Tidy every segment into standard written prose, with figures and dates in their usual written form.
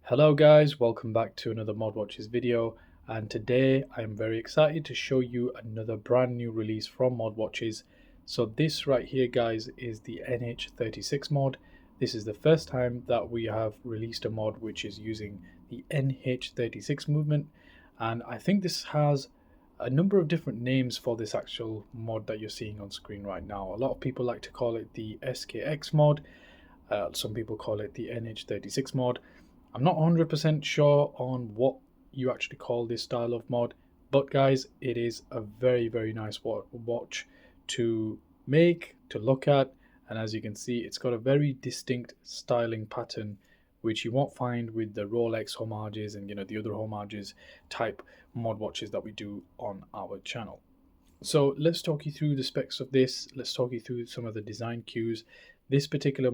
Hello guys, welcome back to another Mod Watches video, and today I am very excited to show you another brand new release from Mod Watches. So this right here guys is the NH36 mod. This is the first time that we have released a mod which is using the NH36 movement, and I think this has a number of different names for this actual mod that you're seeing on screen right now. A lot of people like to call it the SKX mod, some people call it the NH36 mod. I'm not 100% sure on what you actually call this style of mod, but guys, it is a very nice watch to make, to look at, and as you can see, it's got a very distinct styling pattern which you won't find with the Rolex homages and the other homages type mod watches that we do on our channel. So let's talk you through the specs of this. Let's talk you through some of the design cues. This particular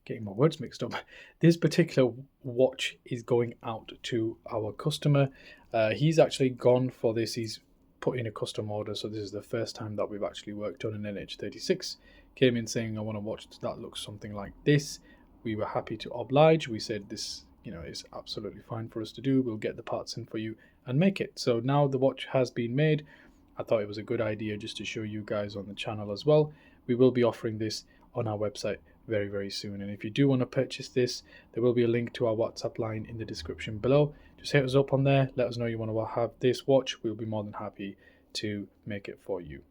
getting my words mixed up. This particular watch is going out to our customer. He's actually gone for this. He's put in a custom order, so this is the first time that we've actually worked on an NH36. Came in saying, I want a watch that looks something like this. We were happy to oblige. We said this is absolutely fine for us to do. We'll get the parts in for you and make it. So now the watch has been made. I thought it was a good idea just to show you guys on the channel as well. We will be offering this on our website very soon, and if you do want to purchase this, there will be a link to our WhatsApp line in the description below. Just hit us up on there, let us know you want to have this watch. We'll be more than happy to make it for you.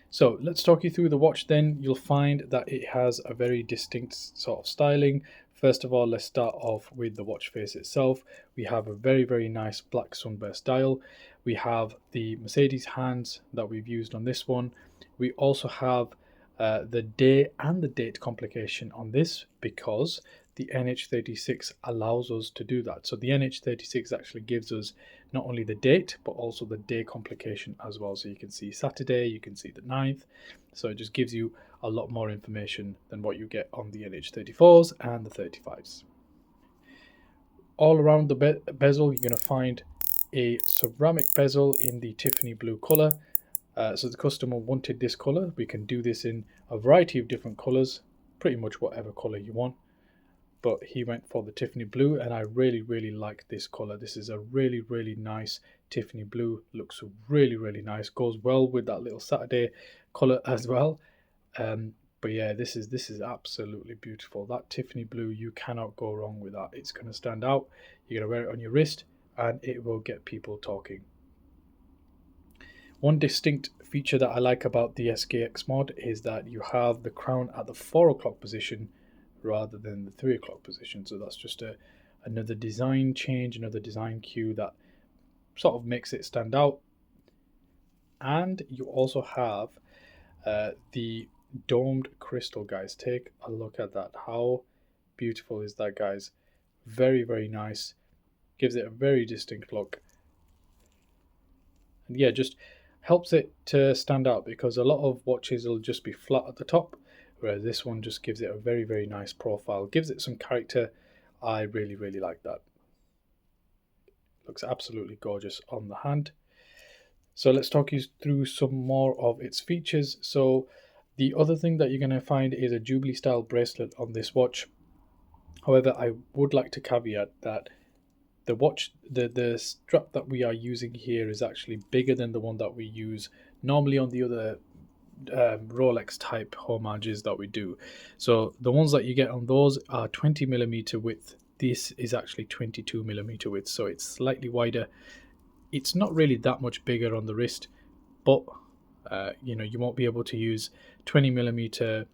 So let's talk you through the watch then. You'll find that it has a very distinct sort of styling. First of all, let's start off with the watch face itself. We have a very nice black sunburst dial. We have the Mercedes hands that we've used on this one. We also have the day and the date complication on this because the NH36 allows us to do that. So the NH36 actually gives us not only the date but also the day complication as well. So you can see Saturday, you can see the 9th. So it just gives you a lot more information than what you get on the NH34s and the 35s. All around the bezel, you're going to find a ceramic bezel in the Tiffany blue color. So the customer wanted this color. We can do this in a variety of different colors, pretty much whatever color you want, but he went for the Tiffany blue, and I really like this color. This is a really nice Tiffany blue. Looks really nice, goes well with that little Saturday color as well. But yeah, this is absolutely beautiful. That Tiffany blue, you cannot go wrong with that. It's going to stand out. You're going to wear it on your wrist and it will get people talking. One distinct feature that I like about the SKX mod is that you have the crown at the 4 o'clock position rather than the 3 o'clock position. So that's just another design change, another design cue that sort of makes it stand out. And you also have the domed crystal, guys. Take a look at that. How beautiful is that, guys? Very nice. Gives it a very distinct look. And yeah, just helps it to stand out because a lot of watches will just be flat at the top, whereas this one just gives it a very nice profile, gives it some character. I really like that. Looks absolutely gorgeous on the hand. So let's talk you through some more of its features. So the other thing that you're going to find is a Jubilee style bracelet on this watch. However, I would like to caveat that the watch, the strap that we are using here is actually bigger than the one that we use normally on the other Rolex type homages that we do. So the ones that you get on those are 20mm width. This is actually 22mm width, so it's slightly wider. It's not really that much bigger on the wrist, but you won't be able to use 20mm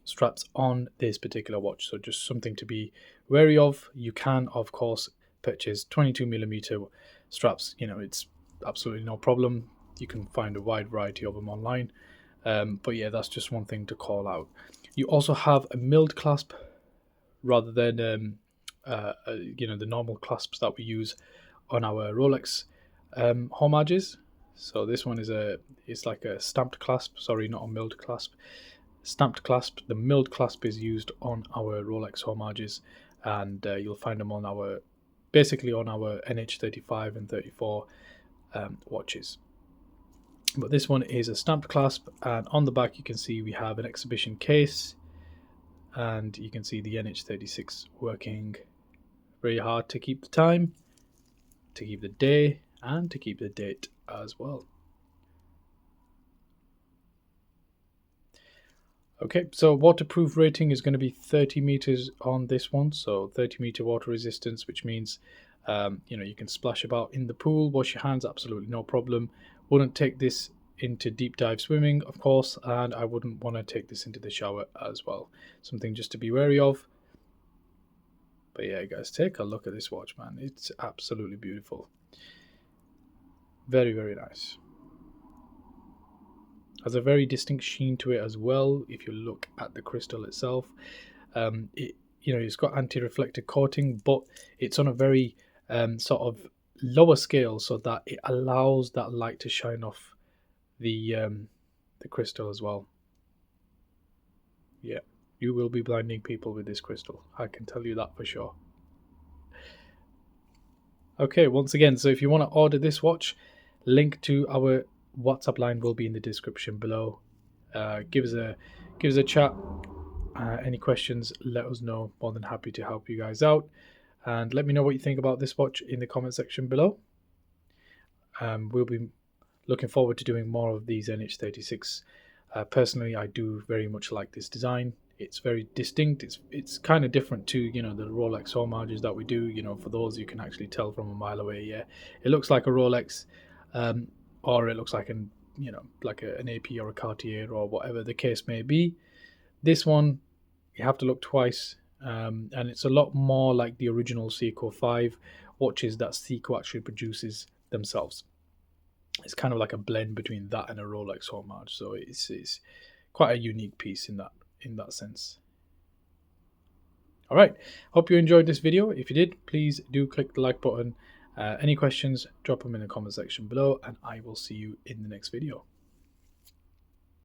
straps on this particular watch, so just something to be wary of. You can of course purchase 22mm straps. It's absolutely no problem. You can find a wide variety of them online, but yeah, that's just one thing to call out. You also have a milled clasp rather than the normal clasps that we use on our Rolex homages. So this one it's like a stamped clasp, sorry, not a milled clasp. Stamped clasp. The milled clasp is used on our Rolex homages, and you'll find them on basically on our NH35 and 34 watches. But this one is a stamped clasp, and on the back you can see we have an exhibition case and you can see the NH36 working very hard to keep the time, to keep the day, and to keep the date as well. Okay, so waterproof rating is going to be 30 meters on this one, so 30-meter water resistance, which means you can splash about in the pool, wash your hands, absolutely no problem. Wouldn't take this into deep dive swimming, of course, and I wouldn't want to take this into the shower as well. Something just to be wary of. But yeah, guys, take a look at this watch, man. It's absolutely beautiful. Very, very nice. Has a very distinct sheen to it as well. If you look at the crystal itself, it's got anti-reflective coating, but it's on a very sort of lower scale, so that it allows that light to shine off the crystal as well. Yeah, you will be blinding people with this crystal. I can tell you that for sure. Okay, once again, so if you want to order this watch, link to our WhatsApp line will be in the description below. Give us a chat. Any questions, let us know. More than happy to help you guys out. And let me know what you think about this watch in the comment section below. We'll be looking forward to doing more of these NH36. Personally, I do very much like this design. It's very distinct. It's kind of different to the Rolex homages that we do. For those you can actually tell from a mile away. Yeah, it looks like a Rolex, or it looks like an AP or a Cartier or whatever the case may be. This one, you have to look twice, and it's a lot more like the original Seiko 5 watches that Seiko actually produces themselves. It's kind of like a blend between that and a Rolex homage, so it's quite a unique piece in that sense. All right, hope you enjoyed this video. If you did, please do click the like button. Any questions, drop them in the comment section below, and I will see you in the next video.